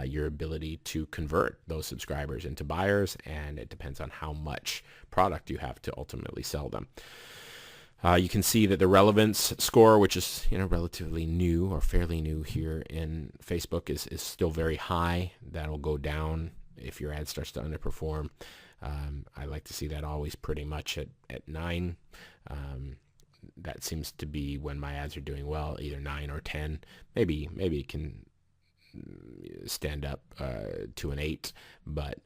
your ability to convert those subscribers into buyers, and it depends on how much product you have to ultimately sell them. You can see that the relevance score, which is relatively new or fairly new here in Facebook, is still very high. That'll go down if your ad starts to underperform. I like to see that always pretty much at 9. That seems to be when my ads are doing well, either 9 or 10. Maybe it can stand up to an 8, but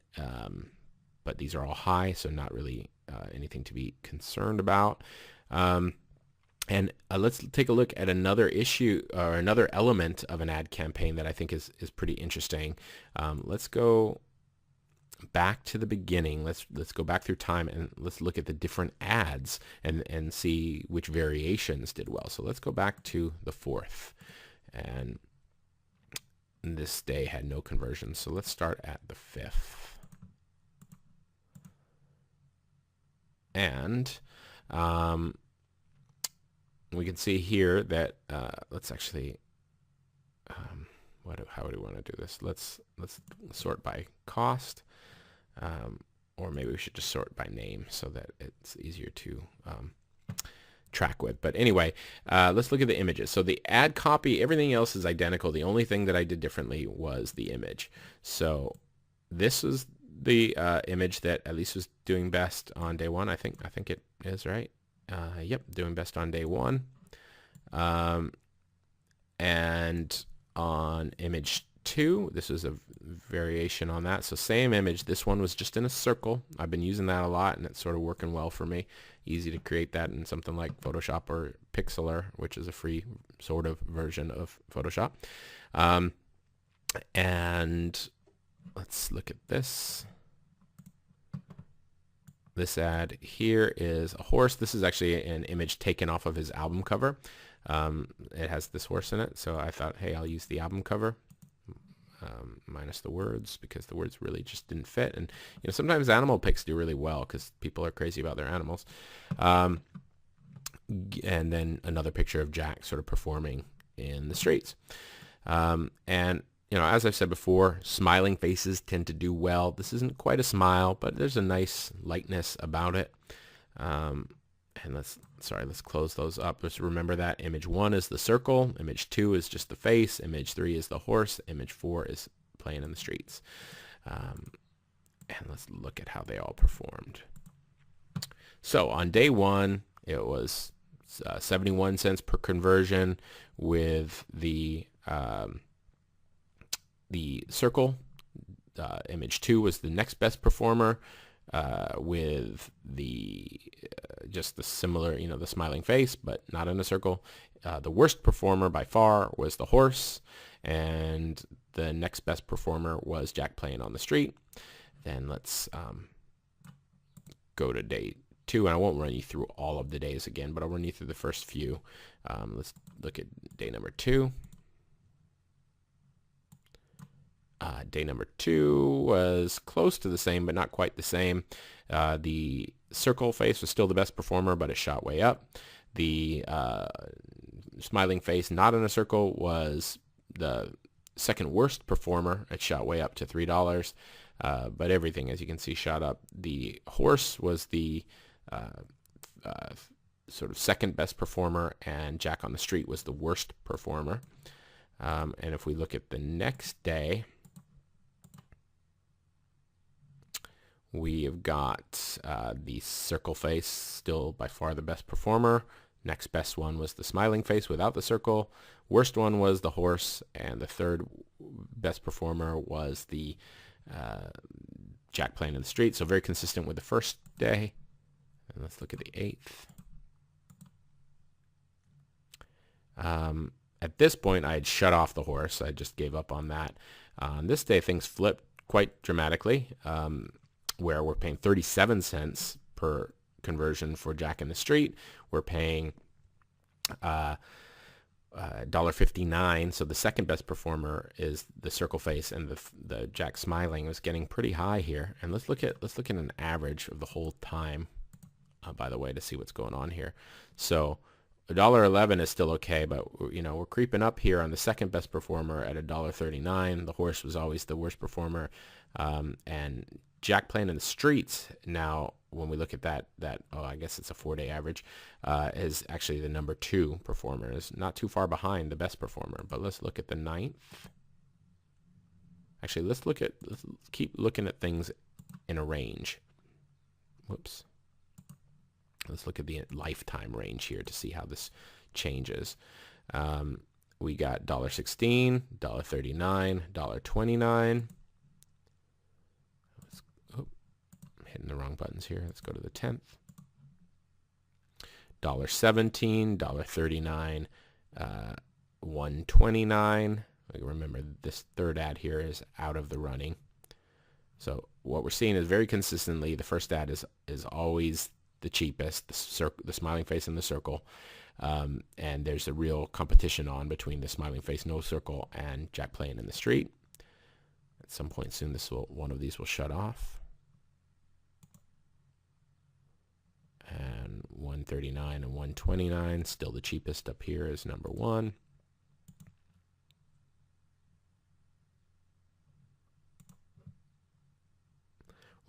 these are all high, so not really anything to be concerned about. And let's take a look at another issue or another element of an ad campaign that I think is pretty interesting. Let's go back to the beginning. Let's go back through time and let's look at the different ads and see which variations did well. So let's go back to the 4th, and this day had no conversions. So let's start at the 5th. And we can see here that let's actually how do we want to do this? Let's sort by cost, or maybe we should just sort by name so that it's easier to track with. But anyway, let's look at the images. So the ad copy, everything else is identical. The only thing that I did differently was the image. So this was the image that at least was doing best on day 1. I think it is, right? Yep, doing best on day 1. And on image 2, this is a variation on that. So same image. This one was just in a circle. I've been using that a lot, and it's sort of working well for me. Easy to create that in something like Photoshop or Pixlr, which is a free sort of version of Photoshop. And let's look at this. This ad here is a horse. This is actually an image taken off of his album cover. It has this horse in it, so I thought, hey, I'll use the album cover minus the words, because the words really just didn't fit. And sometimes animal pics do really well because people are crazy about their animals. And then another picture of Jack sort of performing in the streets. And as I've said before, smiling faces tend to do well. This isn't quite a smile, but there's a nice lightness about it. And let's close those up. Just remember that image 1 is the circle, image 2 is just the face, image 3 is the horse, image 4 is playing in the streets. And let's look at how they all performed. So on day 1, it was 71 cents per conversion with the circle. Image 2 was the next best performer with the just the similar, the smiling face, but not in a circle. The worst performer by far was the horse, and the next best performer was Jack playing on the street. Then let's go to day 2, and I won't run you through all of the days again, but I'll run you through the first few. Let's look at day number 2. Day number 2 was close to the same, but not quite the same. The circle face was still the best performer, but it shot way up. The smiling face, not in a circle, was the second worst performer. It shot way up to $3. But everything, as you can see, shot up. The horse was the sort of second best performer, and Jack on the street was the worst performer. And if we look at the next day, we have got the circle face, still by far the best performer. Next best one was the smiling face without the circle. Worst one was the horse, and the third best performer was the Jack playing in the street. So very consistent with the first day. And let's look at the 8th. At this point, I had shut off the horse. I just gave up on that. On this day, things flipped quite dramatically, where we're paying 37 cents per conversion for Jack in the street. We're paying $1.59. So the second best performer is the circle face, and the Jack smiling was getting pretty high here. And let's look at an average of the whole time, by the way, to see what's going on here. So $1.11 is still okay, but we're creeping up here on the second best performer at $1.39. The horse was always the worst performer, and Jack playing in the streets now, when we look at that I guess it's a 4-day average, is actually the number 2 performer. Is not too far behind the best performer. But let's look at the 9th. Actually, let's keep looking at things in a range. Whoops. Let's look at the lifetime range here to see how this changes. We got $1.16, $1.39, $1.29. Hitting the wrong buttons here. Let's go to the 10th. $1.17, $1.39, $1.29. Remember, this third ad here is out of the running. So what we're seeing is very consistently the first ad is always the cheapest, the smiling face and the circle. And there's a real competition on between the smiling face, no circle, and Jack playing in the street. At some point soon, one of these will shut off. And $1.39 and $1.29, still the cheapest up here is number 1.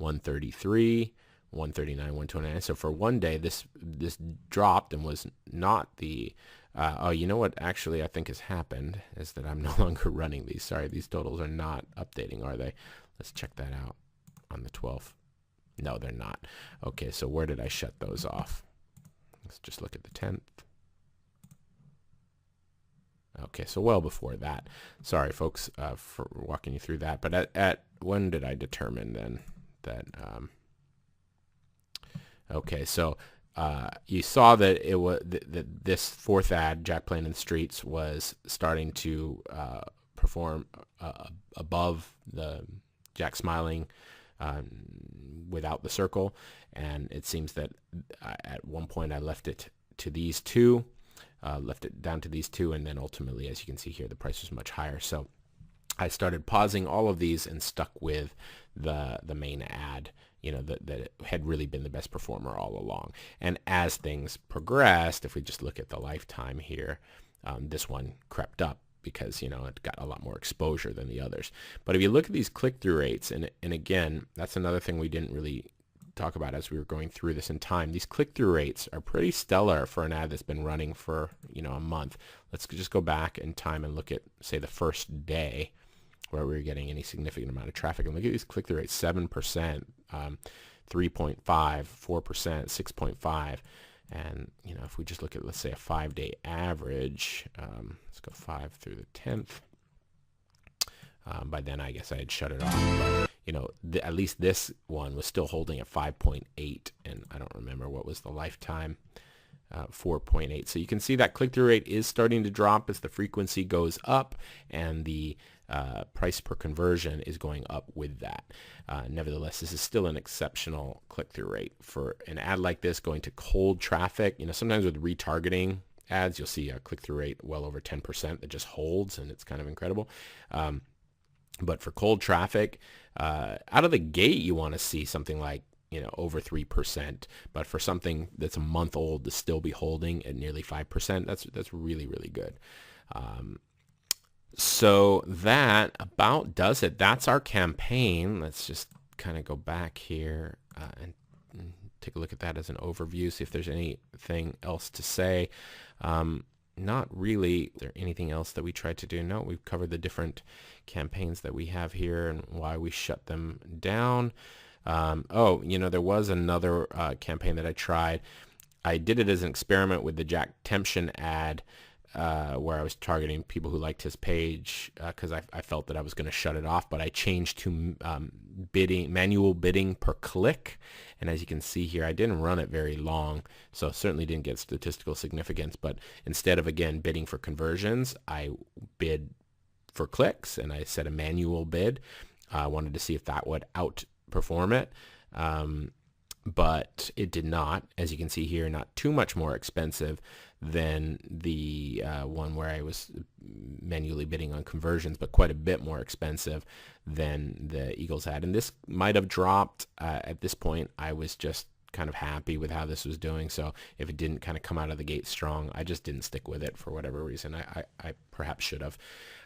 $1.33, $1.39, $1.29. So for one day, this dropped and was not the. Oh, you know what? Actually, I think has happened is that I'm no longer running these. Sorry, these totals are not updating, are they? Let's check that out on the 12th. No, they're not. Okay, so where did I shut those off? Let's just look at the 10th. Okay, so well before that. Sorry, folks, for walking you through that. But at when did I determine then that? Okay, so you saw that it was that this fourth ad, Jack playing in the streets, was starting to perform above the Jack smiling. Without the circle, and it seems that at one point I left it to these two, left it down to these two, and then ultimately, as you can see here, the price was much higher. So I started pausing all of these and stuck with the main ad, that had really been the best performer all along. And as things progressed, if we just look at the lifetime here, this one crept up, because it got a lot more exposure than the others. But if you look at these click-through rates, and again, that's another thing we didn't really talk about as we were going through this in time. These click-through rates are pretty stellar for an ad that's been running for a month. Let's just go back in time and look at, say, the first day where we were getting any significant amount of traffic. And look at these click-through rates: 7%, 3.5, 4%, 6.5. And, if we just look at, let's say, a 5-day average, let's go 5 through the 10th. By then, I guess I had shut it off. But, at least this one was still holding at 5.8. And I don't remember what was the lifetime, 4.8. So you can see that click-through rate is starting to drop as the frequency goes up, and the price per conversion is going up with that. Nevertheless, this is still an exceptional click-through rate for an ad like this going to cold traffic. Sometimes with retargeting ads, you'll see a click-through rate well over 10% that just holds, and it's kind of incredible. But for cold traffic, out of the gate, you want to see something like over 3%. But for something that's a month old to still be holding at nearly 5%, that's really, really good. So that about does it. That's our campaign. Let's just kind of go back here and take a look at that as an overview, see if there's anything else to say. Not really. Is there anything else that we tried to do? No, we've covered the different campaigns that we have here and why we shut them down. There was another campaign that I tried. I did it as an experiment with the Jack Temption ad. where I was targeting people who liked his page because I felt that I was going to shut it off, but I changed to manual bidding per click. And as you can see here, I didn't run it very long, so certainly didn't get statistical significance. But instead of, again, bidding for conversions, I bid for clicks, and I set a manual bid. I wanted to see if that would outperform it. But it did not. As you can see here, not too much more expensive than the one where I was manually bidding on conversions, but quite a bit more expensive than the Eagles ad. And this might have dropped at this point. I was just kind of happy with how this was doing. So if it didn't kind of come out of the gate strong, I just didn't stick with it for whatever reason. I perhaps should have.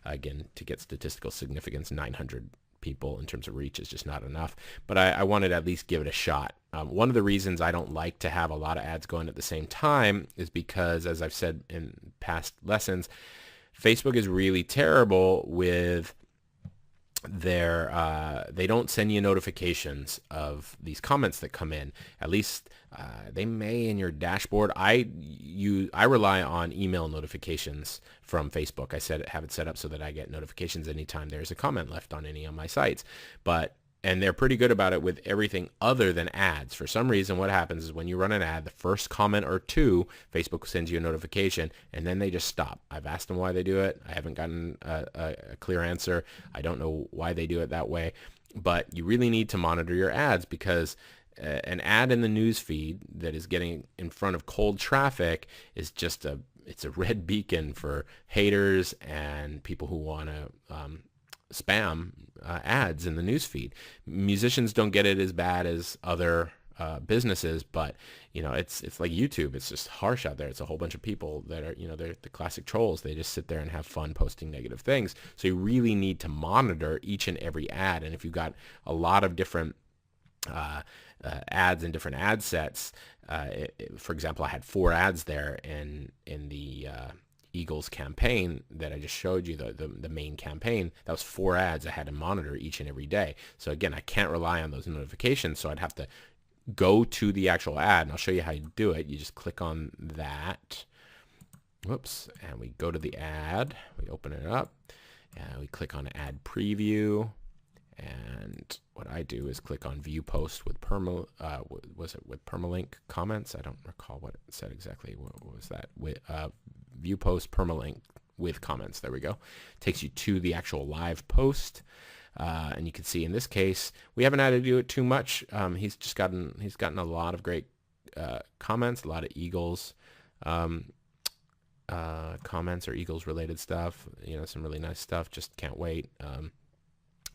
Again, to get statistical significance, 900 people in terms of reach is just not enough, but I wanted to at least give it a shot. One of the reasons I don't like to have a lot of ads going at the same time is because, as I've said in past lessons, Facebook is really terrible with they don't send you notifications of these comments that come in. At least they may in your dashboard. I rely on email notifications from Facebook. I have it set up so that I get notifications anytime there's a comment left on any of my sites. And they're pretty good about it with everything other than ads. For some reason, what happens is when you run an ad, the first comment or two, Facebook sends you a notification, and then they just stop. I've asked them why they do it. I haven't gotten a clear answer. I don't know why they do it that way. But you really need to monitor your ads, because an ad in the news feed that is getting in front of cold traffic is just it's a red beacon for haters and people who want to spam ads in the newsfeed. Musicians don't get it as bad as other businesses, but it's like YouTube. It's just harsh out there. It's a whole bunch of people that are they're the classic trolls. They just sit there and have fun posting negative things. So you really need to monitor each and every ad. And if you've got a lot of different ads and different ad sets, for example, I had 4 ads there in the Eagles campaign that I just showed you, the main campaign. That was 4 ads I had to monitor each and every day. So again, I can't rely on those notifications, so I'd have to go to the actual ad, and I'll show you how you do it. You just click on that, whoops, and we go to the ad, we open it up, and we click on ad preview, and what I do is click on view post with with permalink comments? I don't recall what it said exactly. What was that? With view post permalink with comments. There we go. Takes you to the actual live post, and you can see in this case we haven't had to do it too much. He's gotten a lot of great comments, a lot of Eagles comments or Eagles related stuff. Some really nice stuff. Just can't wait.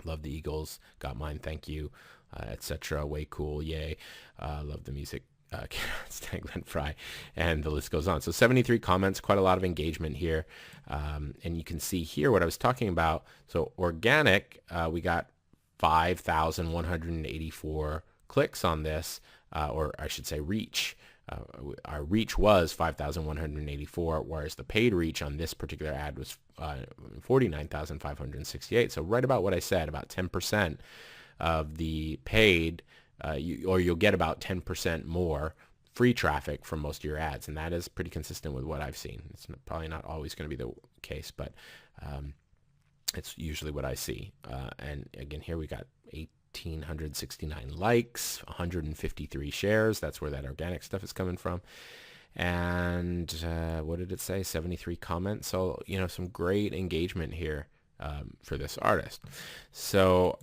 Love the Eagles. Got mine. Thank you, etc. Way cool. Yay. Love the music. Glenn Fry, and the list goes on. So 73 comments, quite a lot of engagement here. And you can see here what I was talking about. So organic, we got 5,184 clicks on this, or I should say reach. Our reach was 5,184, whereas the paid reach on this particular ad was 49,568. So right about what I said, about 10% of the paid, you'll get about 10% more free traffic from most of your ads, and that is pretty consistent with what I've seen. It's probably not always going to be the case, but it's usually what I see. And again, here we got 1,869 likes, 153 shares. That's where that organic stuff is coming from. And what did it say? 73 comments. So, some great engagement here for this artist. So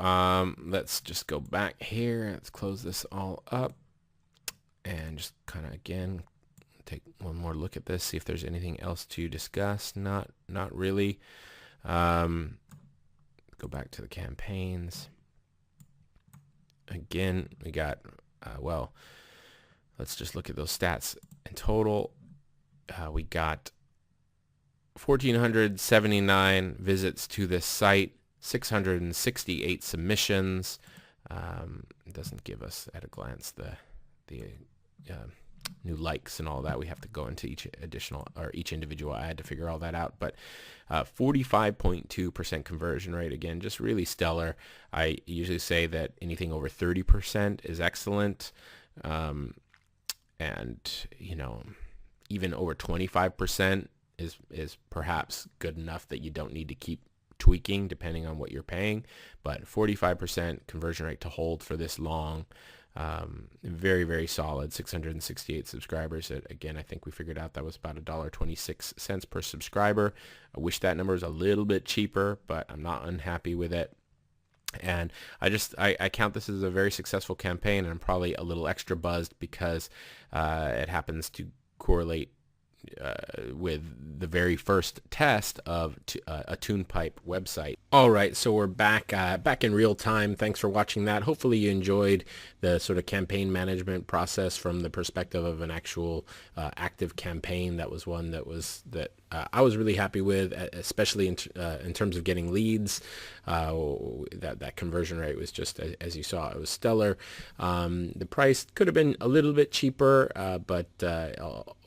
let's just go back here. Let's close this all up and just kind of, again, take one more look at this, see if there's anything else to discuss. Not really. Go back to the campaigns. Again, we got, let's just look at those stats. In total, we got 1,479 visits to this site, 668 submissions. It doesn't give us at a glance the new likes and all that. We have to go into each individual ad to figure all that out. But 45.2% conversion rate, again, just really stellar. I usually say that anything over 30% is excellent, and even over 25% is perhaps good enough that you don't need to keep tweaking depending on what you're paying. But 45% conversion rate to hold for this long. Very, very solid. 668 subscribers. Again, I think we figured out that was about $1.26 per subscriber. I wish that number was a little bit cheaper, but I'm not unhappy with it. And I count this as a very successful campaign, and I'm probably a little extra buzzed because it happens to correlate with the very first test of a TunePipe website. All right, so we're back in real time. Thanks for watching that. Hopefully you enjoyed the sort of campaign management process from the perspective of an actual active campaign. That was one that I was really happy with, especially in terms of getting leads. That conversion rate was just, as you saw, it was stellar. The price could have been a little bit cheaper, but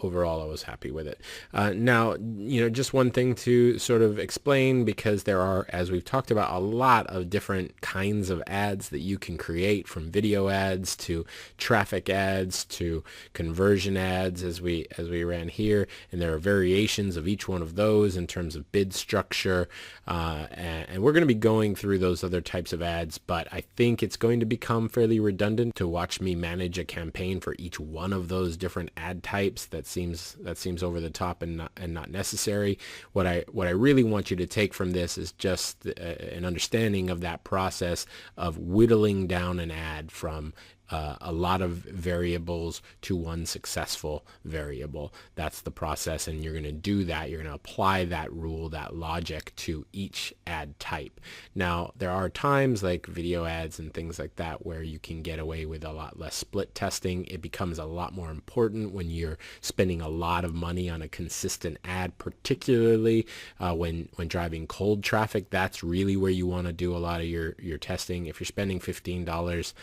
overall I was happy with it. Now, just one thing to sort of explain, because there are, as we've talked about, a lot of different kinds of ads that you can create, from video ads to traffic ads to conversion ads, as we ran here, and there are variations of each one of those in terms of bid structure, and we're going to be going through those other types of ads, but I think it's going to become fairly redundant to watch me manage a campaign for each one of those different ad types. That seems over the top and not necessary. What I really want you to take from this is just an understanding of that process of whittling down an ad from a lot of variables to one successful variable. That's the process, and you're going to do that. You're going to apply that rule, that logic, to each ad type. Now, there are times like video ads and things like that where you can get away with a lot less split testing. It becomes a lot more important when you're spending a lot of money on a consistent ad, particularly when driving cold traffic. That's really where you want to do a lot of your testing. If you're spending $15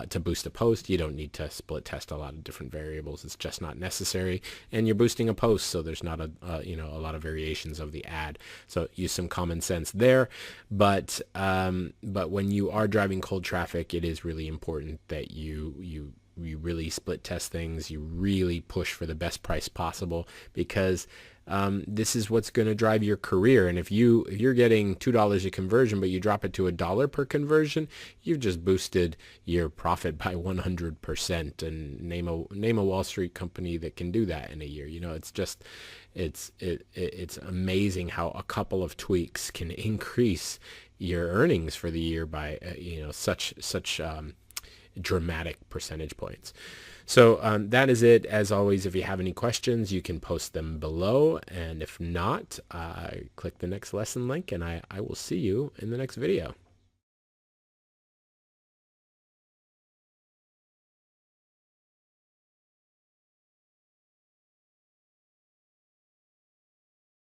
to boost a post, you don't need to split test a lot of different variables. It's just not necessary. And you're boosting a post, so there's not a lot of variations of the ad. So use some common sense there. But when you are driving cold traffic, it is really important that you really split test things. You really push for the best price possible, because this is what's going to drive your career. And if you're getting $2 a conversion, but you drop it to $1 per conversion, you've just boosted your profit by 100%. And name a Wall Street company that can do that in a year. It's amazing how a couple of tweaks can increase your earnings for the year by such dramatic percentage points. So that is it. As always, if you have any questions, you can post them below. And if not, click the next lesson link, and I will see you in the next video.